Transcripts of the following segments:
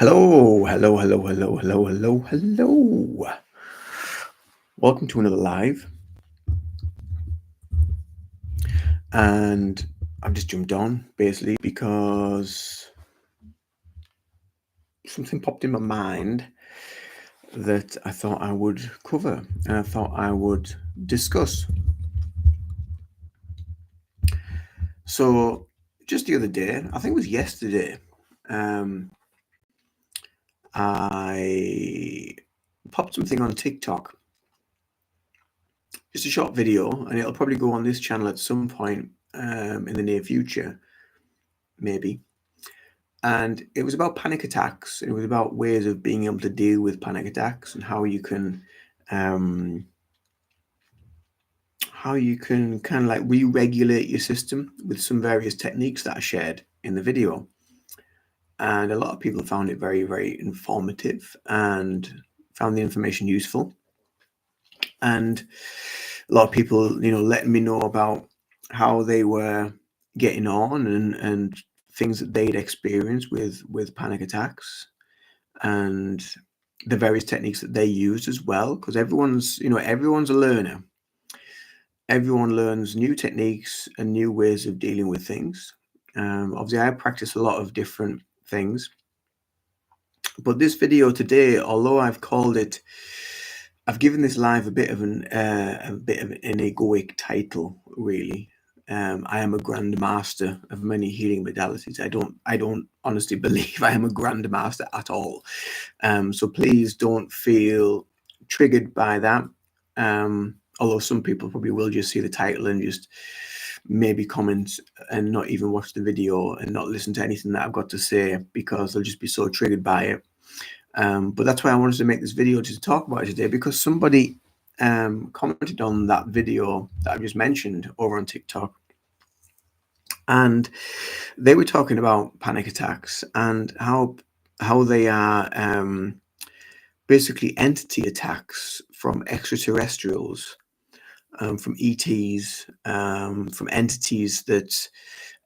Hello, hello, hello, hello, hello, hello, hello. Welcome to another live. And I've just jumped on basically because something popped in my mind that I thought I would cover and I thought I would discuss. So, just the other day, I think it was yesterday, I popped something on TikTok, just a short video, and it'll probably go on this channel at some point in the near future, maybe. And it was about panic attacks. It was about ways of being able to deal with panic attacks and how you can kind of like re-regulate your system with some various techniques that I shared in the video. And a lot of people found it very, very informative and found the information useful. And a lot of people, letting me know about how they were getting on and things that they'd experienced with panic attacks and the various techniques that they used as well, because everyone's a learner. Everyone learns new techniques and new ways of dealing with things. Obviously I practice a lot of different things, but this video today, although I've given this live a bit of an egoic title, really. I am a grandmaster of many healing modalities. I don't honestly believe I am a grandmaster at all. So please don't feel triggered by that. Although some people probably will just see the title and just maybe comment and not even watch the video and not listen to anything that I've got to say because they'll just be so triggered by it. But that's why I wanted to make this video to talk about it today, because somebody commented on that video that I just mentioned over on TikTok, and they were talking about panic attacks and how they are basically entity attacks from extraterrestrials, from ETs, from entities that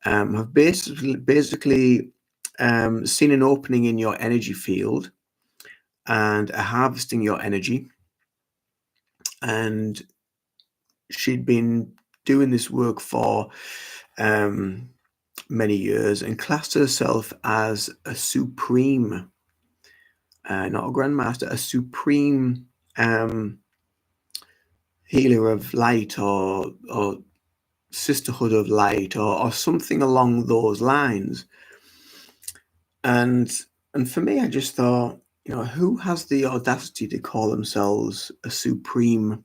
have basically seen an opening in your energy field and are harvesting your energy. And she'd been doing this work for many years and classed herself as a supreme, not a grandmaster, a supreme healer of light or sisterhood of light or something along those lines. And for me, I just thought, who has the audacity to call themselves a supreme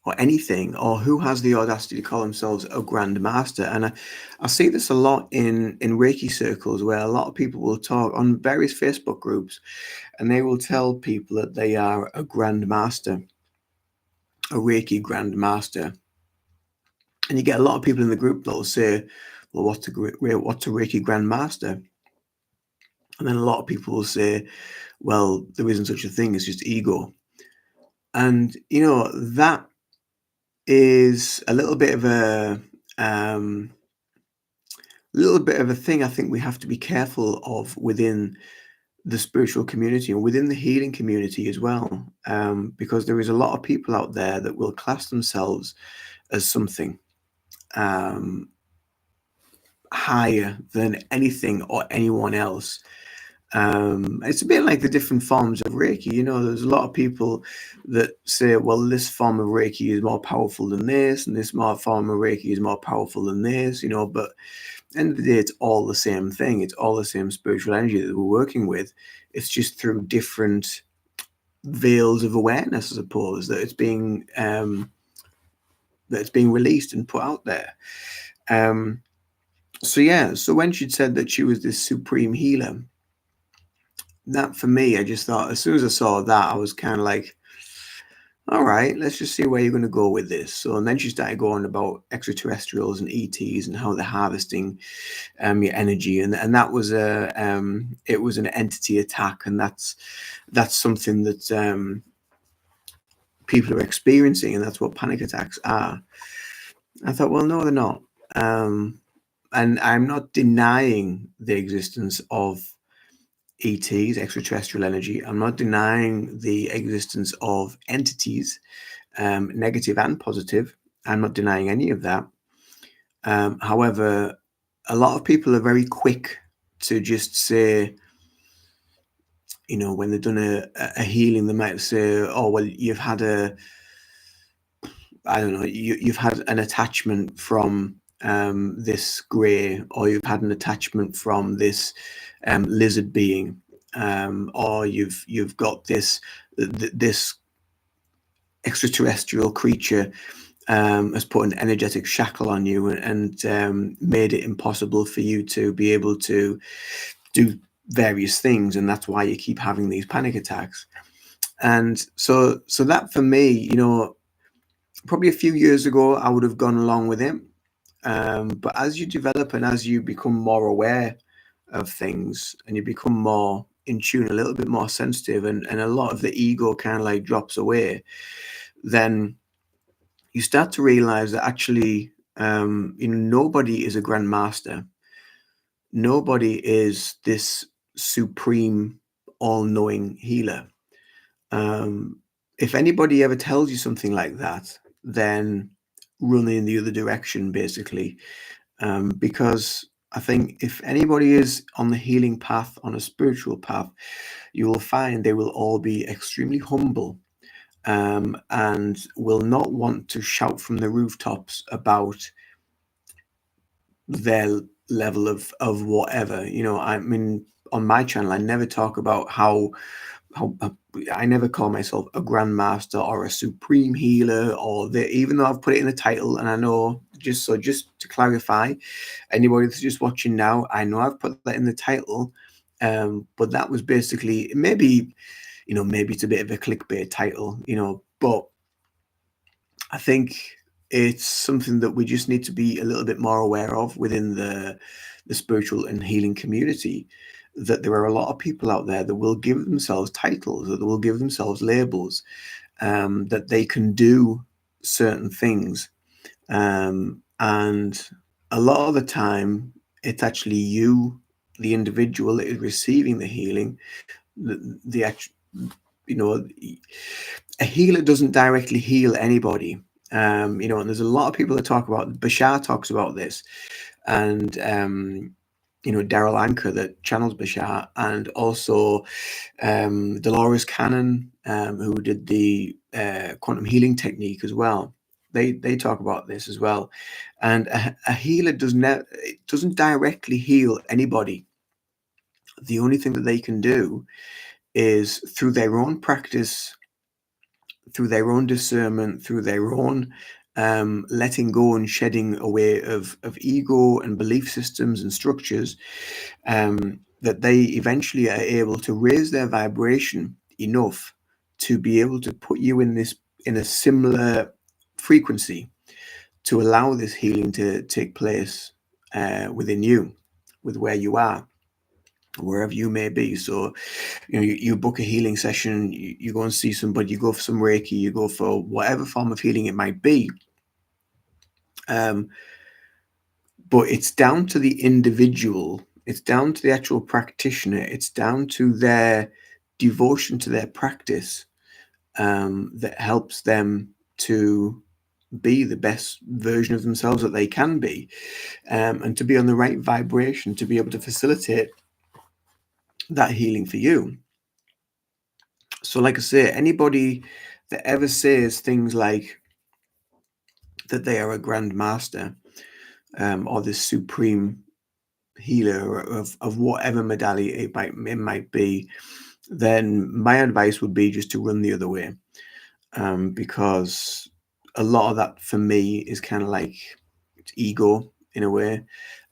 or anything, or who has the audacity to call themselves a grandmaster? And I see this a lot in Reiki circles, where a lot of people will talk on various Facebook groups and they will tell people that they are a grandmaster, a Reiki grandmaster. And you get a lot of people in the group that will say, well, what's a Reiki grandmaster? And then a lot of people will say, well, there isn't such a thing, it's just ego. And, that is a little bit of a thing I think we have to be careful of within the spiritual community and within the healing community as well, because there is a lot of people out there that will class themselves as something higher than anything or anyone else. It's a bit like the different forms of Reiki. There's a lot of people that say, well, this form of Reiki is more powerful than this, and this form of Reiki is more powerful than this, but at the end of the day, it's all the same thing. It's all the same spiritual energy that we're working with. It's just through different veils of awareness, I suppose, that it's being released and put out there. So when she'd said that she was this supreme healer, that for me, I just thought, as soon as I saw that, I was kind of like, all right, let's just see where you're going to go with this. So, and then she started going about extraterrestrials and ETs and how they're harvesting your energy, and that was it was an entity attack, and that's something that people are experiencing, and that's what panic attacks are. I thought, well, no, they're not, and I'm not denying the existence of ETs, extraterrestrial energy. I'm not denying the existence of entities, negative and positive. I'm not denying any of that. However, a lot of people are very quick to just say, when they've done a healing, they might say, oh, well, you've had I don't know, you've had an attachment from this grey, or you've had an attachment from this lizard being, or you've got this extraterrestrial creature has put an energetic shackle on you and made it impossible for you to be able to do various things, and that's why you keep having these panic attacks. And so that, for me, probably a few years ago, I would have gone along with it. But as you develop and as you become more aware of things and you become more in tune, a little bit more sensitive, and a lot of the ego kind of like drops away, then you start to realize that actually, nobody is a grandmaster. Nobody is this supreme, all-knowing healer. If anybody ever tells you something like that, then run in the other direction, basically. Because I think if anybody is on the healing path, on a spiritual path, you will find they will all be extremely humble, and will not want to shout from the rooftops about their level of whatever. I mean, on my channel, I never talk about how I never call myself a grandmaster or a supreme healer, or even though I've put it in the title. And I know, just to clarify, anybody that's just watching now, I know I've put that in the title, but that was basically, maybe it's a bit of a clickbait title, but I think it's something that we just need to be a little bit more aware of within the spiritual and healing community, that there are a lot of people out there that will give themselves titles, that will give themselves labels, that they can do certain things. And a lot of the time, it's actually you, the individual that is receiving the healing, the actual, a healer doesn't directly heal anybody. And there's a lot of people that talk about, Bashar talks about this, and Daryl Anker that channels Bashar, and also Dolores Cannon, who did the quantum healing technique as well. They talk about this as well. And a healer doesn't directly heal anybody. The only thing that they can do is, through their own practice, through their own discernment, through their own letting go and shedding away of ego and belief systems and structures, that they eventually are able to raise their vibration enough to be able to put you in a similar frequency, to allow this healing to take place within you, with where you are, wherever you may be. So you book a healing session, you go and see somebody, you go for some Reiki, you go for whatever form of healing it might be, but it's down to the individual, it's down to the actual practitioner, it's down to their devotion to their practice, that helps them to be the best version of themselves that they can be, and to be on the right vibration to be able to facilitate that healing for you. So like I say, anybody that ever says things like that they are a grandmaster, or this supreme healer of whatever modality it might be, then my advice would be just to run the other way, because a lot of that for me is kind of like ego in a way.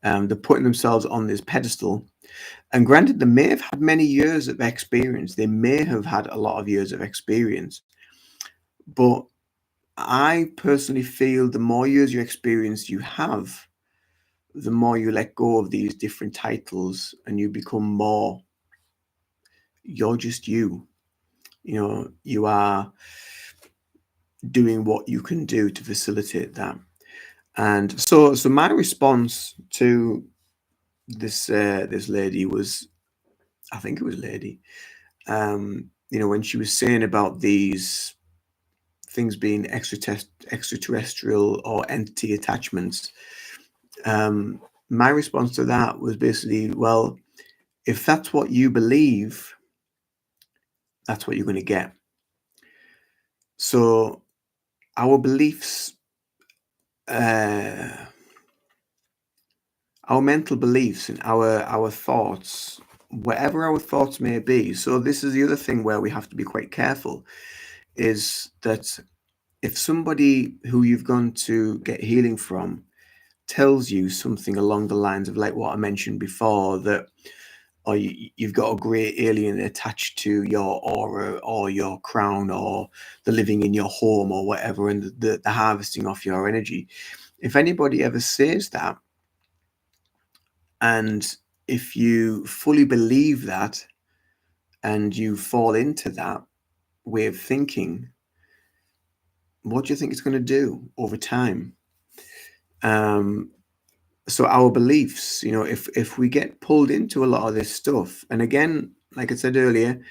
They're putting themselves on this pedestal, and granted, they may have had many years of experience, they may have had a lot of years of experience, but I personally feel the more years you experience you have, the more you let go of these different titles and you become more, you're just you. You are doing what you can do to facilitate that. And so my response to this lady was, I think it was a lady, when she was saying about these things being extraterrestrial or entity attachments, my response to that was basically, well, if that's what you believe, that's what you're going to get. So our beliefs, our mental beliefs and our thoughts, whatever our thoughts may be. So this is the other thing where we have to be quite careful, is that if somebody who you've gone to get healing from tells you something along the lines of like what I mentioned before, that or you've got a great alien attached to your aura or your crown or the living in your home or whatever, and the harvesting off your energy. If anybody ever says that, and if you fully believe that and you fall into that way of thinking, what do you think it's going to do over time? So our beliefs, if we get pulled into a lot of this stuff, and again, like I said earlier,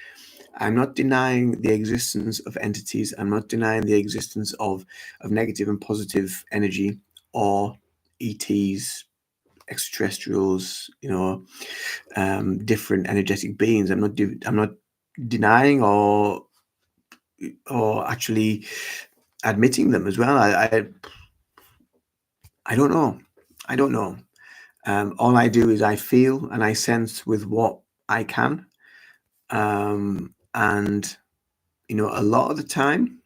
I'm not denying the existence of entities. I'm not denying the existence of negative and positive energy or ETs, extraterrestrials, different energetic beings. I'm not denying or actually admitting them as well. I don't know. I don't know. All I do is I feel and I sense with what I can. And, a lot of the time,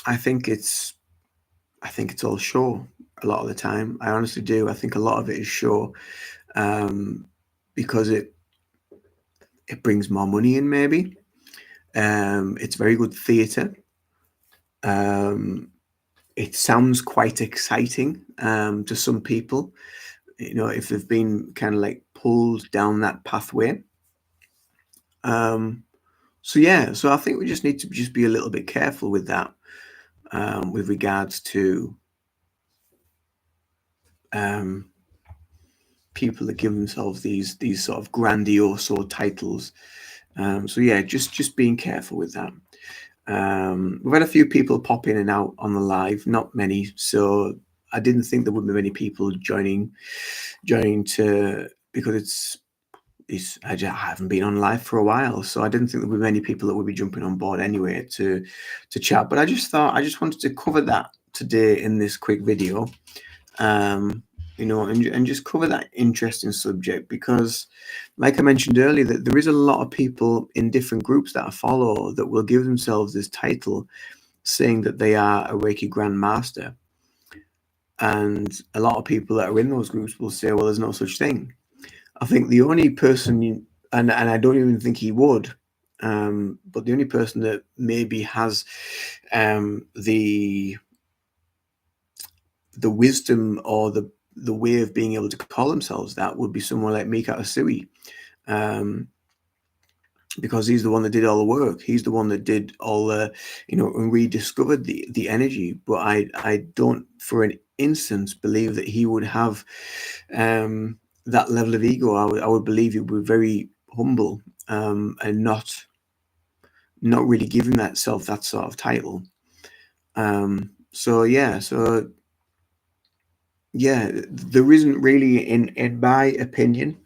I think it's all show. A lot of the time, I honestly do. I think a lot of it is show, because it brings more money in, maybe. It's very good theatre. It sounds quite exciting to some people, if they've been kind of like pulled down that pathway. So I think we just need to just be a little bit careful with that, with regards to people that give themselves these sort of grandiose or titles. Just being careful with that. We've had a few people pop in and out on the live, not many, so I didn't think there would be many people joining to, because I haven't been on live for a while, so I didn't think there would be many people that would be jumping on board anyway to chat. But I just thought I just wanted to cover that today in this quick video, and just cover that interesting subject, because, like I mentioned earlier, that there is a lot of people in different groups that I follow that will give themselves this title, saying that they are a Reiki Grandmaster, and a lot of people that are in those groups will say, well, there's no such thing. I think the only person, and I don't even think he would, but the only person that maybe has the wisdom or the way of being able to call themselves that would be someone like Mika Asui, because he's the one that did all the work. He's the one that did all the, and rediscovered the energy. But I don't for an instant believe that he would have that level of ego. I would believe he would be very humble, and not really giving that sort of title. There isn't really, in my opinion,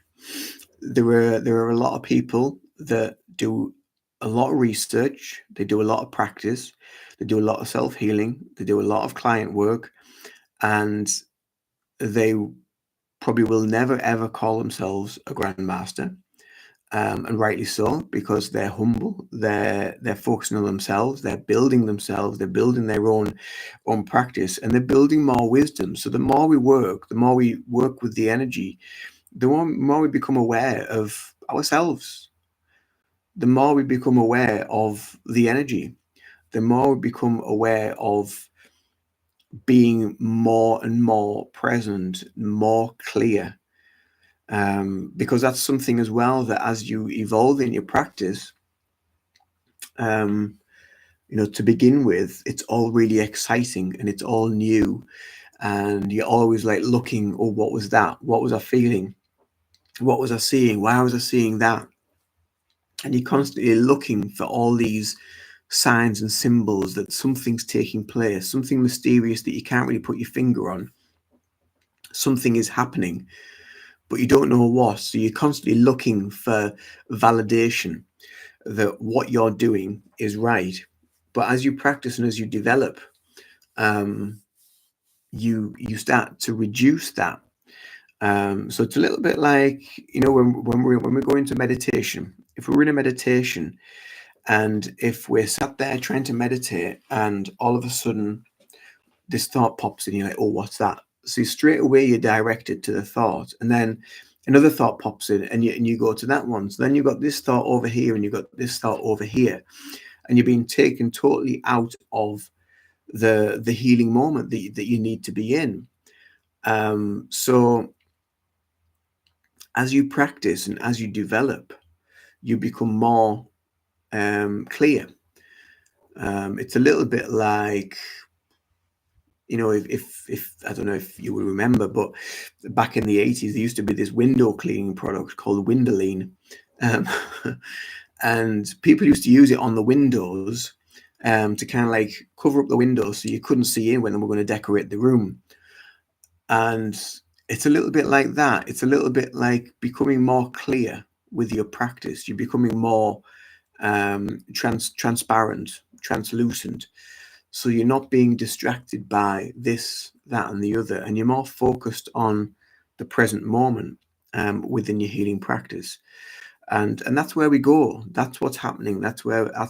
there are a lot of people that do a lot of research, they do a lot of practice, they do a lot of self-healing, they do a lot of client work, and they probably will never ever call themselves a grandmaster, and rightly so, because they're humble, they're focusing on themselves, they're building themselves, they're building their own practice, and they're building more wisdom. So the more we work with the energy, the more we become aware of ourselves, the more we become aware of the energy, the more we become aware of being more and more present, more clear, because that's something as well that as you evolve in your practice, to begin with, it's all really exciting and it's all new, and you're always like looking, oh, what was that? What was I feeling? What was I seeing? Why was I seeing that? And you're constantly looking for all these signs and symbols that something's taking place, something mysterious that you can't really put your finger on. Something is happening, but you don't know what. So you're constantly looking for validation that what you're doing is right. But as you practice and as you develop, you start to reduce that. So it's a little bit like, when we go into meditation. If we're in a meditation, and if we're sat there trying to meditate, and all of a sudden this thought pops in, you're like, oh, what's that? So straight away you're directed to the thought, and then another thought pops in, and you go to that one. So then you've got this thought over here, and you've got this thought over here, and you're being taken totally out of the healing moment that you need to be in. So as you practice and as you develop, you become more clear. It's a little bit like, if I don't know if you will remember, but back in the 80s, there used to be this window cleaning product called Windoline. And people used to use it on the windows to kind of like cover up the windows so you couldn't see in when they were going to decorate the room. And it's a little bit like that. It's a little bit like becoming more clear with your practice. You're becoming more transparent, translucent. So you're not being distracted by this, that, and the other, and you're more focused on the present moment within your healing practice. And that's where we go. That's what's happening. That's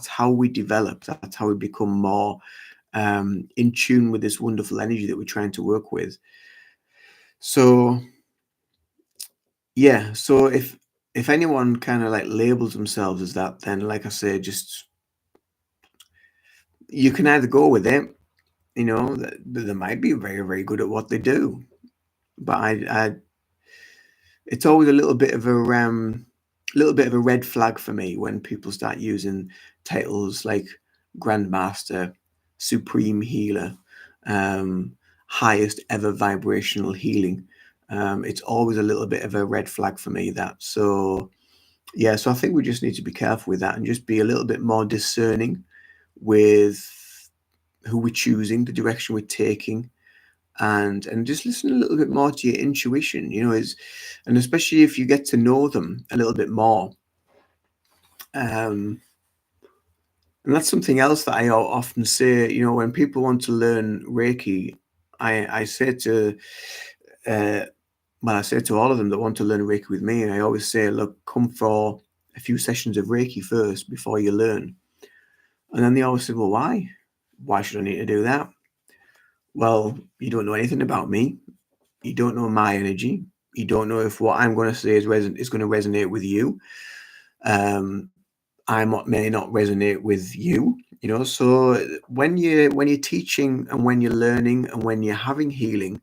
how we develop. That's how we become more in tune with this wonderful energy that we're trying to work with. So yeah, so if anyone kind of like labels themselves as that, then like I say, just you can either go with it, they might be very, very good at what they do, but it's always a little bit of a red flag for me when people start using titles like Grandmaster, Supreme Healer, highest ever vibrational healing. It's always a little bit of a red flag for me, that. So yeah, so I think we just need to be careful with that and just be a little bit more discerning with who we're choosing, the direction we're taking, and just listen a little bit more to your intuition, and especially if you get to know them a little bit more. And that's something else that I often say, when people want to learn Reiki, I say to I say to all of them that want to learn Reiki with me, I always say, look, come for a few sessions of Reiki first before you learn. And then they always say, well, why? Why should I need to do that? Well, you don't know anything about me. You don't know my energy. You don't know if what I'm going to say is going to resonate with you. I may not resonate with you. So when you're teaching and when you're learning and when you're having healing,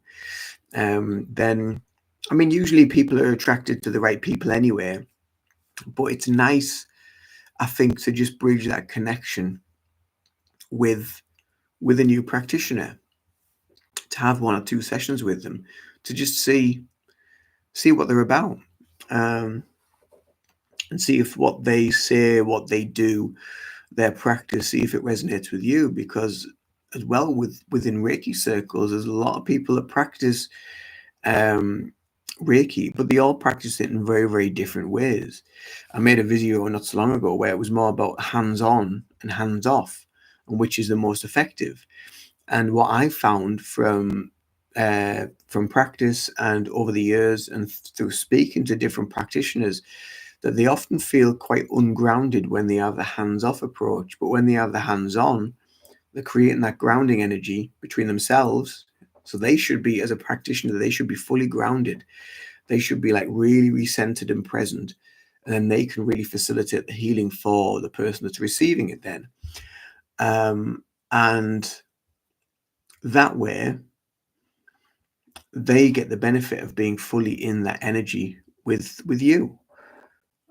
then usually people are attracted to the right people anyway. But it's nice, I think, to just bridge that connection with a new practitioner, to have 1 or 2 sessions with them, to just see what they're about, and see if what they say, what they do, their practice, see if it resonates with you. Because as well, within Reiki circles, there's a lot of people that practice Reiki, but they all practice it in very, very different ways. I made a video not so long ago where it was more about hands-on and hands-off, and which is the most effective. And what I found from practice and over the years and through speaking to different practitioners, that they often feel quite ungrounded when they have the hands-off approach. But when they have the hands-on, they're creating that grounding energy between themselves. So they should be, as a practitioner, they should be fully grounded. They should be like really recentered and present. And then they can really facilitate the healing for the person that's receiving it then. And that way, they get the benefit of being fully in that energy with you.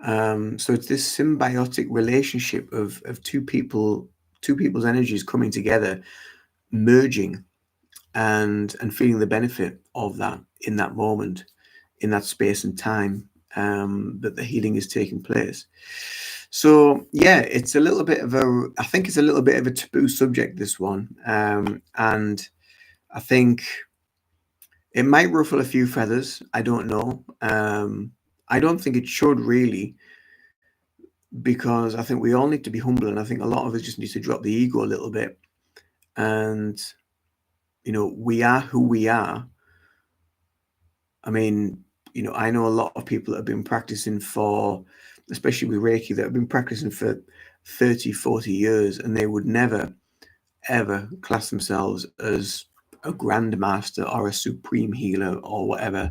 So it's this symbiotic relationship of two people's energies coming together, merging, and feeling the benefit of that in that moment, in that space and time. that the healing is taking place. So yeah, it's a little bit of a, I think it's a little bit of a taboo subject, this one. And I think it might ruffle a few feathers. I don't know. I don't think it should really, because I think we all need to be humble, and I think a lot of us just need to drop the ego a little bit. And we are who we are. I mean, I know a lot of people that have been practicing for, especially with Reiki, that have been practicing for 30, 40 years, and they would never, ever class themselves as a grandmaster or a supreme healer or whatever.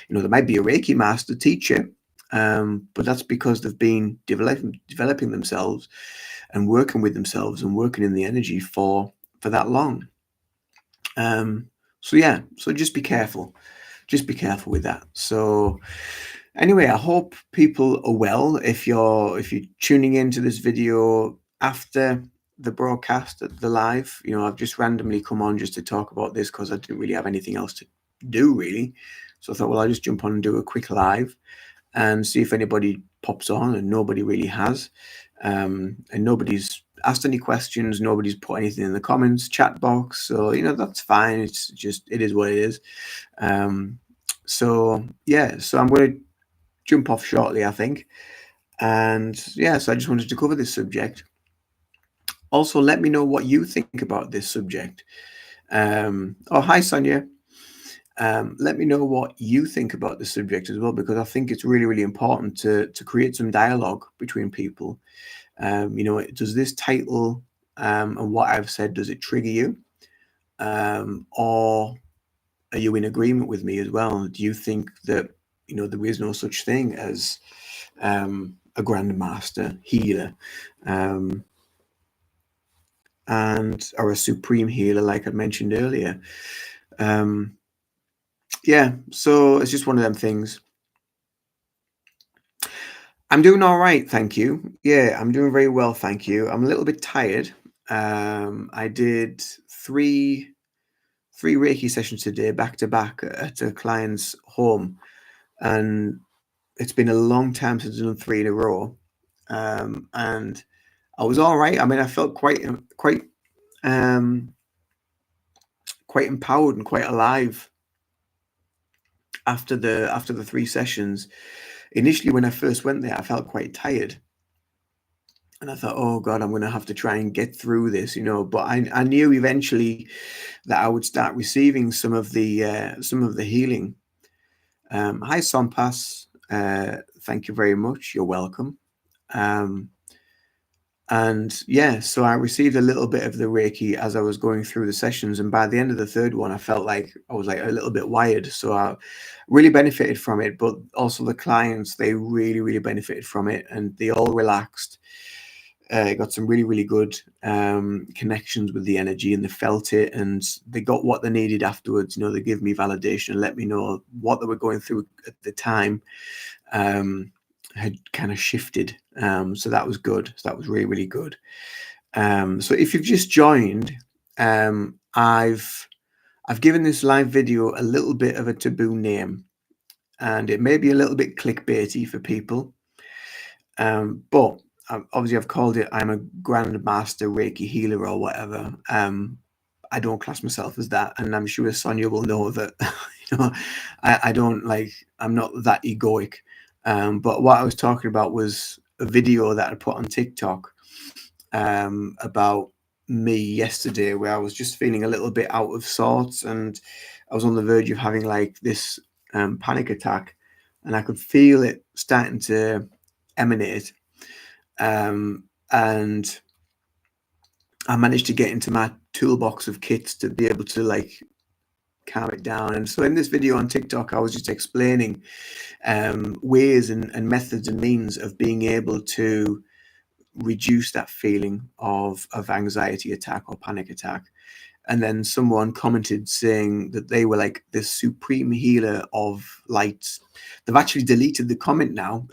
There might be a Reiki master teacher, but that's because they've been developing themselves and working with themselves and working in the energy for that long. So yeah, so just be careful. Just be careful with that. So anyway, I hope people are well. If you're tuning into this video after the broadcast, the live, I've just randomly come on just to talk about this because I didn't really have anything else to do, really. So I thought, well, I'll just jump on and do a quick live and see if anybody pops on, and nobody really has. And nobody's asked any questions, nobody's put anything in the comments chat box, so that's fine. It's just, it is what it is. So yeah, so I'm going to jump off shortly, I think. And yeah, so I just wanted to cover this subject. Also, let me know what you think about this subject. Oh, hi Sonia. Let me know what you think about the subject as well, because I think it's really, really important to create some dialogue between people. Does this title and what I've said, does it trigger you? Or are you in agreement with me as well? Do you think that, there is no such thing as a grandmaster healer or a supreme healer, like I mentioned earlier? Yeah, so it's just one of them things. I'm doing all right, thank you. Yeah, I'm doing very well, thank you. I'm a little bit tired. I did three Reiki sessions today, back to back, at a client's home, and it's been a long time since I've done 3 in a row. And I was all right. I mean, I felt quite empowered and quite alive after the 3 sessions. Initially, when I first went there, I felt quite tired, and I thought, oh God, I'm going to have to try and get through this, But I knew eventually that I would start receiving some of the healing. Hi, Sompas. Thank you very much. You're welcome. And yeah, so I received a little bit of the Reiki as I was going through the sessions, and by the end of the 3rd one, I felt like I was like a little bit wired. So I really benefited from it, but also the clients, they really, really benefited from it, and they all relaxed. Got some really, really good connections with the energy, and they felt it, and they got what they needed afterwards. They gave me validation, let me know what they were going through at the time had kind of shifted. So that was good. So that was really, really good. So if you've just joined, I've given this live video a little bit of a taboo name, and it may be a little bit clickbaity for people. But obviously I've called it, I'm a Grandmaster Reiki healer or whatever. I don't class myself as that, and I'm sure Sonia will know that. I don't, like, I'm not that egoic. But what I was talking about was a video that I put on TikTok about me yesterday, where I was just feeling a little bit out of sorts, and I was on the verge of having like this panic attack, and I could feel it starting to emanate. And I managed to get into my toolbox of kits to be able to like calm it down. And so in this video on TikTok, I was just explaining ways and methods and means of being able to reduce that feeling of anxiety attack or panic attack. And then someone commented saying that they were like the supreme healer of light. They've actually deleted the comment now.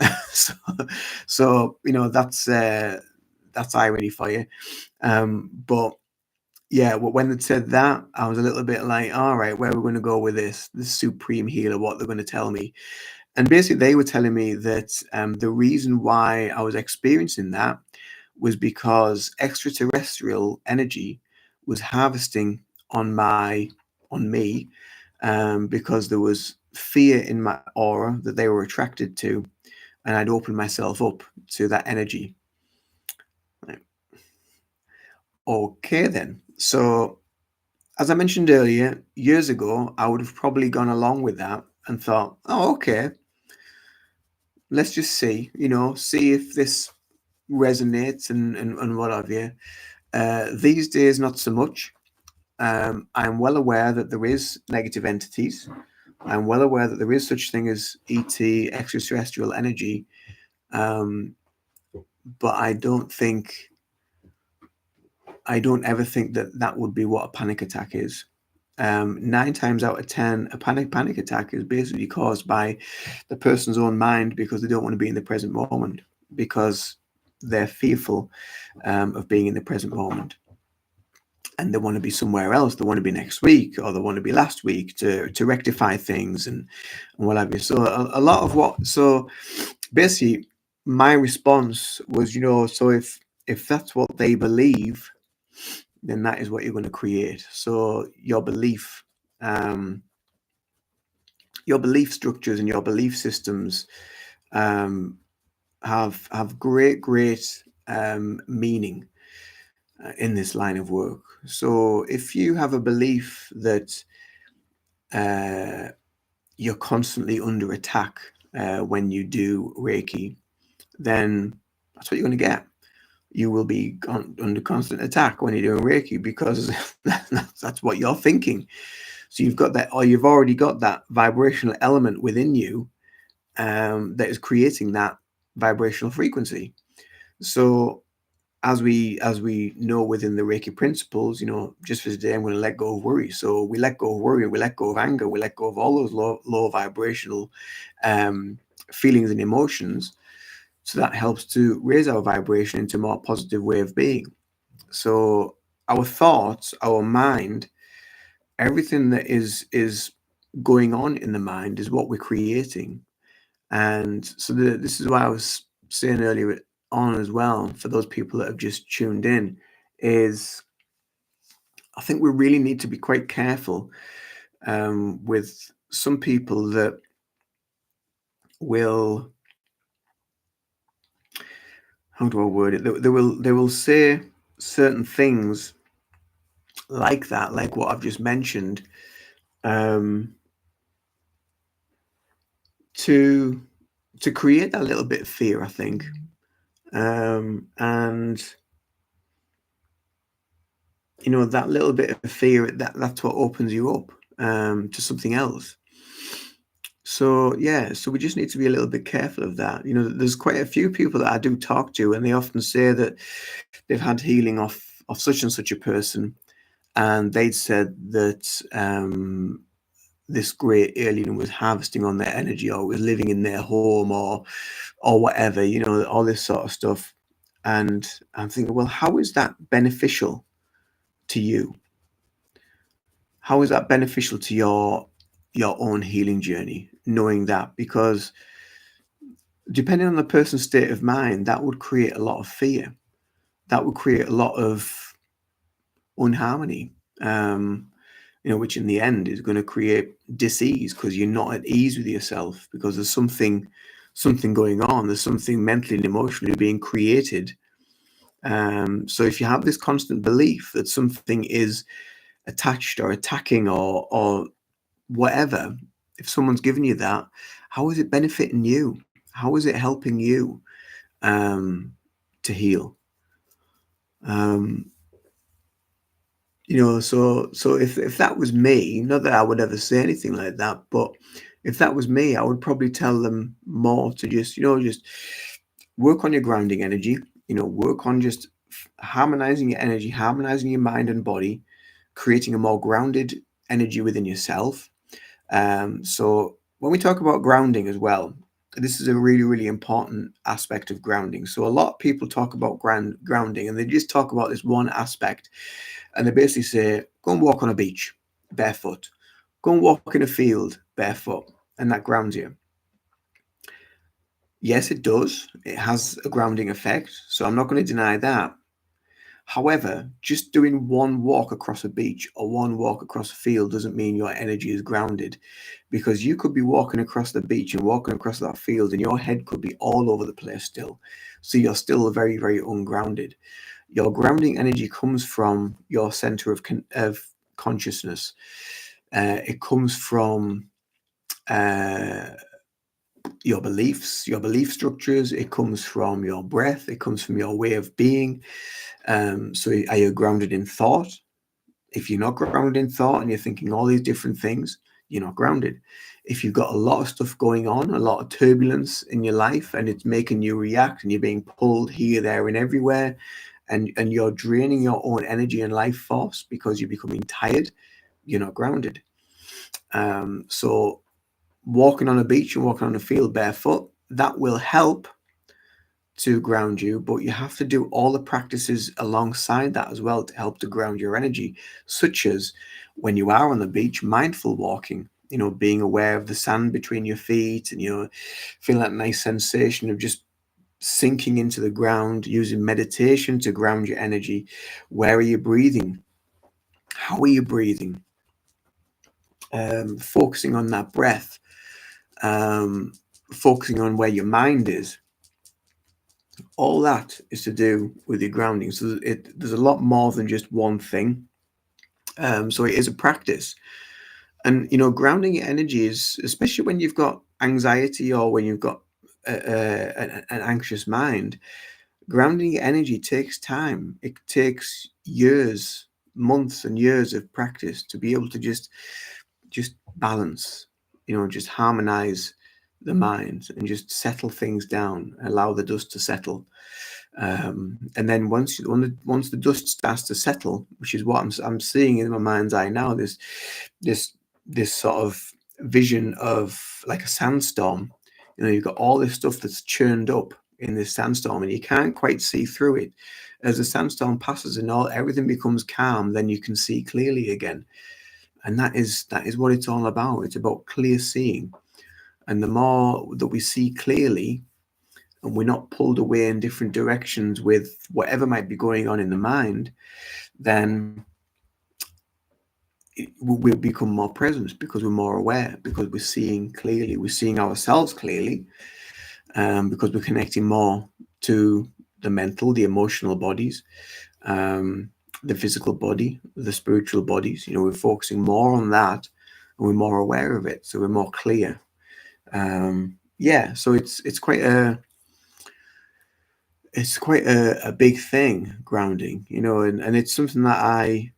so that's irony for you. But yeah, when they said that, I was a little bit like, all right, where are we going to go with this? The supreme healer, what they're going to tell me. And basically, they were telling me that the reason why I was experiencing that was because extraterrestrial energy was harvesting on me, because there was fear in my aura that they were attracted to, and I'd opened myself up to that energy. Right. Okay, then. So, as I mentioned earlier, years ago, I would have probably gone along with that and thought, oh, okay, let's just see, see if this resonates and what have you. These days, not so much. I'm well aware that there is negative entities. I'm well aware that there is such thing as ET, extraterrestrial energy, um, but I don't ever think that that would be what a panic attack is. 9 times out of 10, a panic attack is basically caused by the person's own mind because they don't want to be in the present moment, because they're fearful of being in the present moment, and they want to be somewhere else. They want to be next week, or they want to be last week to rectify things and what have you. So a lot of so basically my response was, so if that's what they believe, then that is what you're going to create. So your belief structures and your belief systems have great meaning in this line of work. So if you have a belief that you're constantly under attack when you do Reiki, then that's what you're going to get. You will be under constant attack when you're doing Reiki, because that's what you're thinking. So you've got that, or you've already got that vibrational element within you that is creating that vibrational frequency. So as we know within the Reiki principles, just for today, I'm going to let go of worry. So we let go of worry, we let go of anger, we let go of all those low vibrational feelings and emotions. So that helps to raise our vibration into a more positive way of being. So our thoughts, our mind, everything that is going on in the mind is what we're creating. And so this is why I was saying earlier on as well, for those people that have just tuned in, is I think we really need to be quite careful with some people that will, how do I word it? They will say certain things like that, like what I've just mentioned, to create that little bit of fear, I think, and that little bit of fear, that's what opens you up to something else. So yeah, so we just need to be a little bit careful of that. There's quite a few people that I do talk to, and they often say that they've had healing off such and such a person, and they'd said that this great alien was harvesting on their energy, or was living in their home, or whatever, all this sort of stuff. And I'm thinking, well, how is that beneficial to you? How is that beneficial to your own healing journey, knowing that? Because depending on the person's state of mind, that would create a lot of fear. That would create a lot of unharmony, which in the end is going to create dis-ease, because you're not at ease with yourself, because there's something going on. There's something mentally and emotionally being created. So if you have this constant belief that something is attached or attacking or whatever, if someone's given you that, how is it benefiting you? How is it helping you to heal? So if that was me, not that I would ever say anything like that, but if that was me, I would probably tell them more to just work on your grounding energy, work on just harmonizing your energy, harmonizing your mind and body, creating a more grounded energy within yourself. So when we talk about grounding as well, this is a really, really important aspect of grounding. So a lot of people talk about grounding, and they just talk about this one aspect, and they basically say, go and walk on a beach barefoot, go and walk in a field barefoot, and that grounds you. Yes, it does. It has a grounding effect, so I'm not going to deny that. However, just doing one walk across a beach or one walk across a field doesn't mean your energy is grounded, because you could be walking across the beach and walking across that field and your head could be all over the place still. So you're still very, very ungrounded. Your grounding energy comes from your center of consciousness. It comes from uh, your beliefs, your belief structures. It comes from your breath. It comes from your way of being. So are you grounded in thought? If you're not grounded in thought and you're thinking all these different things, you're not grounded. If you've got a lot of stuff going on, a lot of turbulence in your life, and it's making you react and you're being pulled here, there, and everywhere, and you're draining your own energy and life force because you're becoming tired, you're not grounded. So walking on a beach and walking on a field barefoot, that will help to ground you, but you have to do all the practices alongside that as well to help to ground your energy, such as when you are on the beach, mindful walking, being aware of the sand between your feet, and feel that nice sensation of just sinking into the ground, using meditation to ground your energy. Where are you breathing? How are you breathing? Focusing on that breath, um, focusing on where your mind is. All that is to do with your grounding. So there's a lot more than just one thing. So it is a practice. And, grounding your energy is, especially when you've got anxiety or when you've got an anxious mind, grounding your energy takes time. It takes years, months and years of practice to be able to just balance, just harmonize the mind and just settle things down, allow the dust to settle. And then once the dust starts to settle, which is what I'm seeing in my mind's eye now, this this sort of vision of like a sandstorm. You've got all this stuff that's churned up in this sandstorm, and you can't quite see through it. As the sandstorm passes and everything becomes calm, then you can see clearly again. And that is what it's all about. It's about clear seeing. And the more that we see clearly, and we're not pulled away in different directions with whatever might be going on in the mind, then we'll become more present because we're more aware, because we're seeing clearly, we're seeing ourselves clearly, because we're connecting more to the mental, the emotional bodies, the physical body, the spiritual bodies. We're focusing more on that, and we're more aware of it, so we're more clear. So it's quite a big thing, grounding, and it's something that I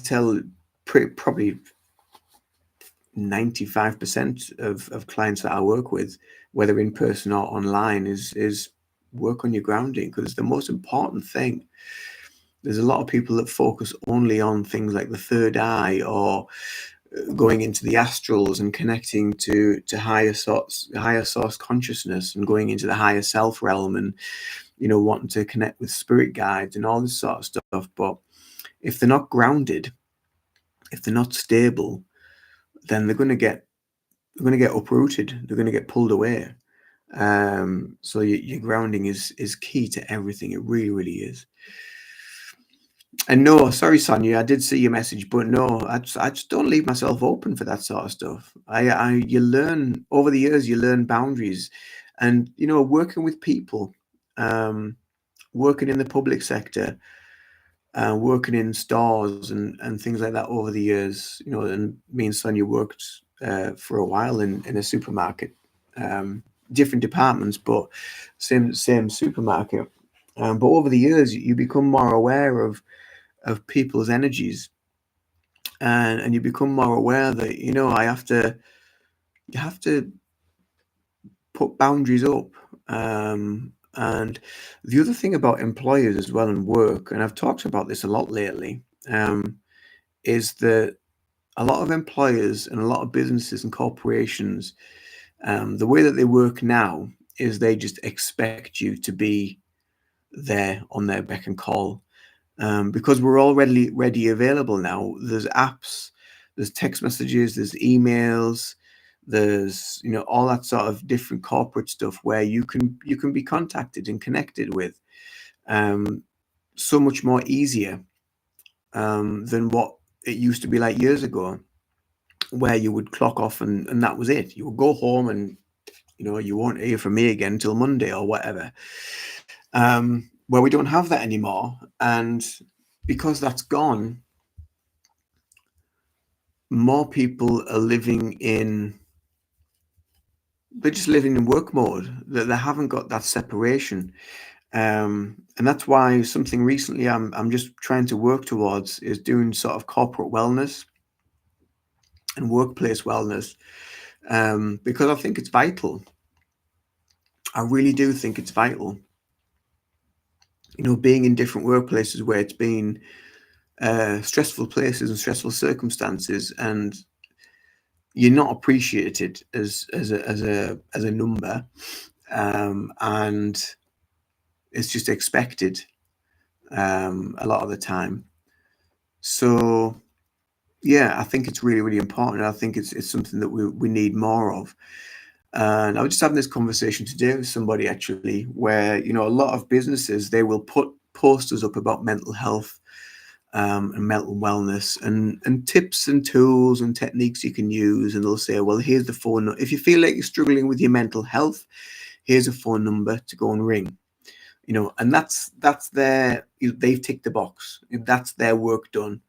tell probably 95% of clients that I work with, whether in person or online, is work on your grounding, because it's the most important thing. There's a lot of people that focus only on things like the third eye, or going into the astrals and connecting to higher source consciousness, and going into the higher self realm, and wanting to connect with spirit guides and all this sort of stuff. But if they're not grounded, if they're not stable, then they're going to get uprooted. They're going to get pulled away. So your grounding is key to everything. It really, really is. And no, sorry, Sonia, I did see your message, but no, I just don't leave myself open for that sort of stuff. You learn over the years, you learn boundaries, and working with people, working in the public sector, working in stores and things like that over the years. And me and Sonia worked for a while in a supermarket, different departments, but same supermarket. But over the years, you become more aware of people's energies, and you become more aware that you have to put boundaries up. And the other thing about employers as well and work, and I've talked about this a lot lately, is that a lot of employers and a lot of businesses and corporations, the way that they work now is they just expect you to be there on their beck and call. Because we're all ready available now. There's apps, there's text messages, there's emails, There's, you know, all that sort of different corporate stuff where you can be contacted and connected with, so much more easier than what it used to be like years ago, where you would clock off and that was it. You would go home and, you know, you won't hear from me again until Monday or whatever. Where we don't have that anymore. And because that's gone, more people are living in, they're just living in work mode, that they haven't got that separation. And that's why something recently I'm just trying to work towards is doing sort of corporate wellness and workplace wellness, because I think it's vital. I really do think it's vital. You know, being in different workplaces where it's been stressful places and stressful circumstances, and you're not appreciated as a number, and it's just expected a lot of the time. So yeah, I think it's really, really important. I think it's something that we need more of. And I was just having this conversation today with somebody actually, where, you know, a lot of businesses, they will put posters up about mental health, and mental wellness, and tips and tools and techniques you can use. And they'll say, well, here's the phone. If you feel like you're struggling with your mental health, here's a phone number to go and ring. You know, and that's their, they've ticked the box. That's their work done.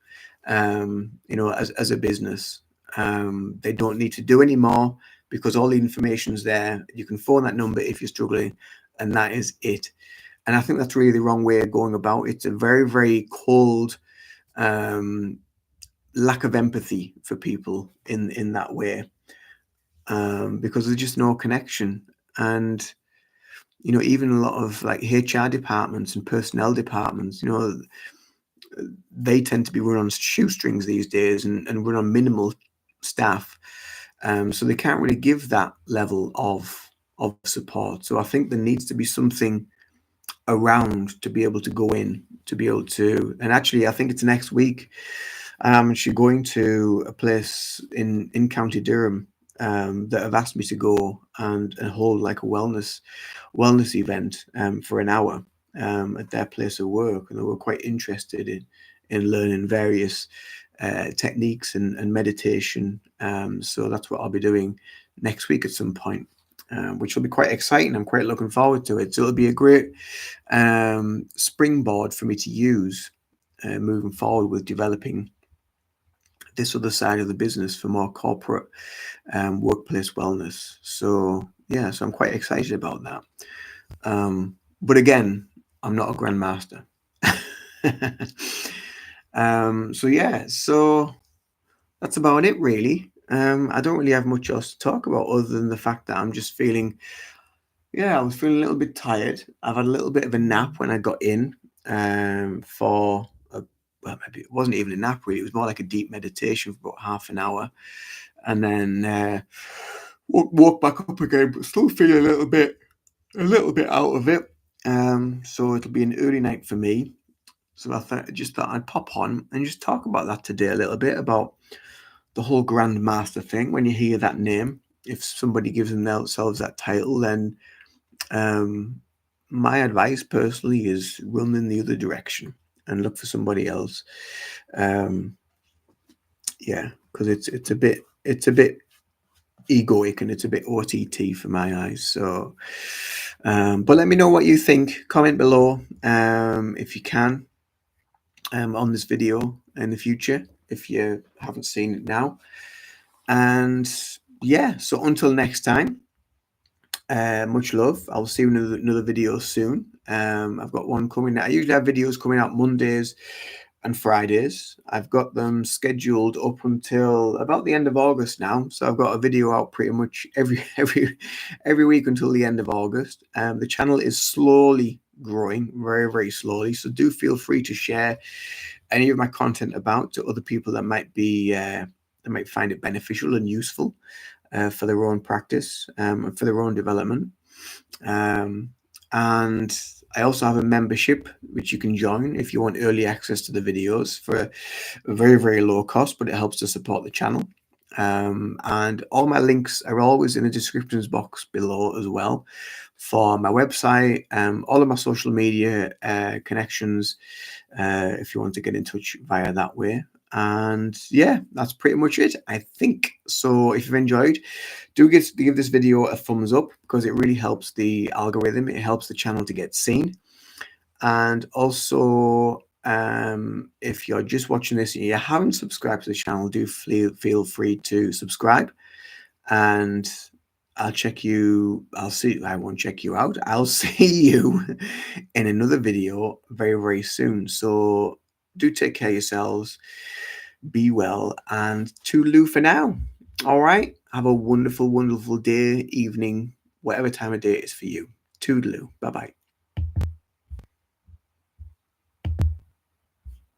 You know, as a business, they don't need to do any more, because all the information's there. You can phone that number if you're struggling, and that is it. And I think that's really the wrong way of going about it. It's a very, very cold, lack of empathy for people in that way, because there's just no connection. And, you know, even a lot of like HR departments and personnel departments, you know, they tend to be run on shoestrings these days, and run on minimal staff. So they can't really give that level of support. So I think there needs to be something around to be able to go in, to be able to, and actually I think it's next week. I'm actually going to a place in County Durham, that have asked me to go and hold like a wellness event, for an hour, at their place of work, and they were quite interested in learning various techniques and meditation. So that's what I'll be doing next week at some point, which will be quite exciting. I'm quite looking forward to it. So it'll be a great springboard for me to use moving forward with developing this other side of the business for more corporate workplace wellness. So yeah, so I'm quite excited about that. But again, I'm not a grandmaster. So yeah, so that's about it really. I don't really have much else to talk about other than the fact that I'm just feeling, I was feeling a little bit tired. I've had a little bit of a nap when I got in, for well, maybe it wasn't even a nap really. It was more like a deep meditation for about half an hour, and then woke back up again, but still feeling a little bit out of it. So it'll be an early night for me. So I just thought I'd pop on and just talk about that today a little bit, about the whole Grandmaster thing. When you hear that name, if somebody gives themselves that title, then my advice personally is run in the other direction and look for somebody else. Yeah, because it's a bit egoic and it's a bit OTT for my eyes. So, but let me know what you think. Comment below, if you can, on this video in the future, if you haven't seen it now. And yeah, so until next time, much love. I'll see you in another video soon. I've got one coming out. I usually have videos coming out Mondays and Fridays. I've got them scheduled up until about the end of August now. So I've got a video out pretty much every week until the end of August. The channel is slowly growing, very, very slowly. So do feel free to share any of my content about to other people that might be that might find it beneficial and useful for their own practice, and for their own development. And I also have a membership which you can join if you want early access to the videos for a very, very low cost, but it helps to support the channel. And all my links are always in the descriptions box below as well, for my website, all of my social media connections, if you want to get in touch via that way. And yeah, that's pretty much it, I think. So if you've enjoyed, do give this video a thumbs up, because it really helps the algorithm. It helps the channel to get seen. And also, if you're just watching this and you haven't subscribed to the channel, do feel free to subscribe. And I won't check you out. I'll see you in another video very, very soon. So do take care of yourselves, be well, and toodaloo for now. All right. Have a wonderful, wonderful day, evening, whatever time of day it is for you. Toodaloo. Bye-bye.